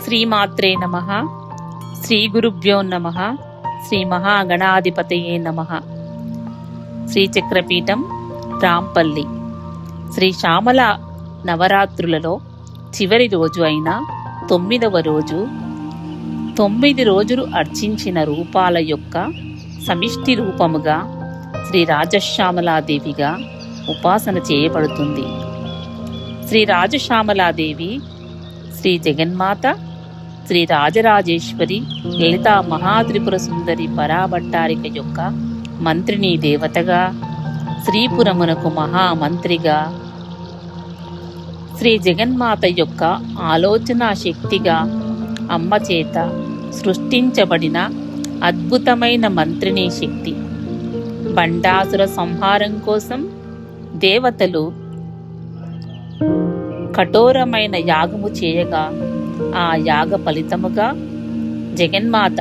శ్రీమాత్రే నమః. శ్రీ గురుభ్యో నమః. శ్రీ మహాగణాధిపతయే నమః. శ్రీచక్రపీఠం రాంపల్లి. శ్రీ శ్యామల నవరాత్రులలో చివరి రోజు అయిన 9వ రోజు 9 రోజులు అర్చించిన రూపాల యొక్క సమిష్టి రూపముగా శ్రీ రాజశ్యామలాదేవిగా ఉపాసన చేయబడుతుంది. శ్రీ రాజశ్యామలాదేవి శ్రీ జగన్మాత, శ్రీ రాజరాజేశ్వరి, లలితా మహాత్రిపుర సుందరి పరాభట్టారిక యొక్క మంత్రిని దేవతగా, శ్రీపురమునకు మహామంత్రిగా, శ్రీ జగన్మాత యొక్క ఆలోచనా శక్తిగా అమ్మ చేత సృష్టించబడిన అద్భుతమైన మంత్రిని శక్తి. బండాసుర సంహారం కోసం దేవతలు కఠోరమైన యాగము చేయగా ఆ యాగ ఫలితముగా జగన్మాత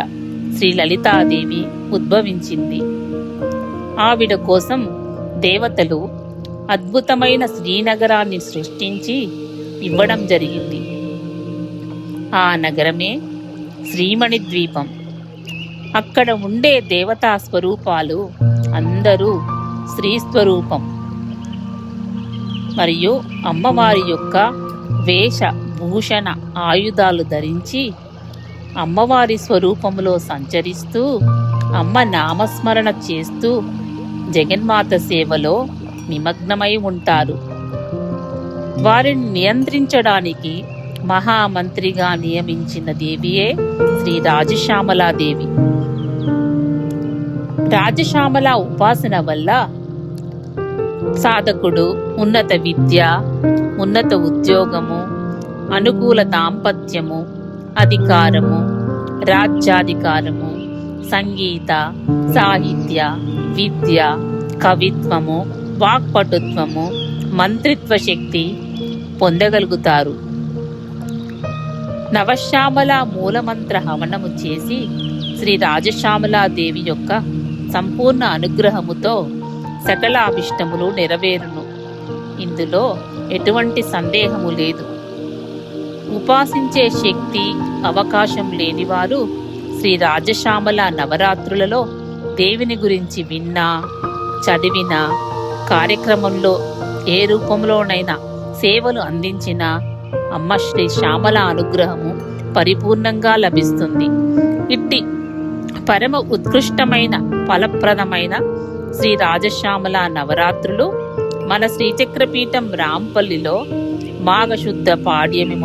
శ్రీ లలితాదేవి ఉద్భవించింది. ఆవిడ కోసం దేవతలు అద్భుతమైన శ్రీనగరాన్ని సృష్టించి ఇవ్వడం జరిగింది. ఆ నగరమే శ్రీమణి ద్వీపం. అక్కడ ఉండే దేవతా స్వరూపాలు అందరూ శ్రీ స్వరూపం మరియు అమ్మవారి యొక్క వేష భూషణ ఆయుధాలు ధరించి అమ్మవారి స్వరూపములో సంచరిస్తూ అమ్మ నామస్మరణ చేస్తూ జగన్మాత సేవలో నిమగ్నమై ఉంటారు. వారిని నియంత్రించడానికి మహామంత్రిగా నియమించిన దేవియే శ్రీ రాజశ్యామలాదేవి. రాజశ్యామల ఉపాసన వల్ల సాధకుడు ఉన్నత విద్య, ఉన్నత ఉద్యోగము, అనుకూల దాంపత్యము, అధికారము, రాజ్యాధికారము, సంగీత, సాహిత్య, విద్య, కవిత్వము, వాక్పటుత్వము, మంత్రిత్వ శక్తి పొందగలుగుతారు. నవశ్యామల మూలమంత్ర హవనము చేసి శ్రీ రాజశ్యామలాదేవి యొక్క సంపూర్ణ అనుగ్రహముతో సకల అభిష్టములు నెరవేరును. ఇందులో ఎటువంటి సందేహము లేదు. ఉపాసించే శక్తి అవకాశం లేనివారు శ్రీ రాజశ్యామల నవరాత్రులలో దేవిని గురించి విన్నా, చదివినా, కార్యక్రమంలో ఏ రూపంలోనైనా సేవలు అందించినా అమ్మ శ్రీ శ్యామల అనుగ్రహము పరిపూర్ణంగా లభిస్తుంది. ఇట్టి పరమ ఉత్కృష్టమైన ఫలప్రదమైన శ్రీ రాజశ్యామల నవరాత్రులు మన శ్రీచక్రపీఠం రాంపల్లిలో మాఘశుద్ధ పాడ్యమి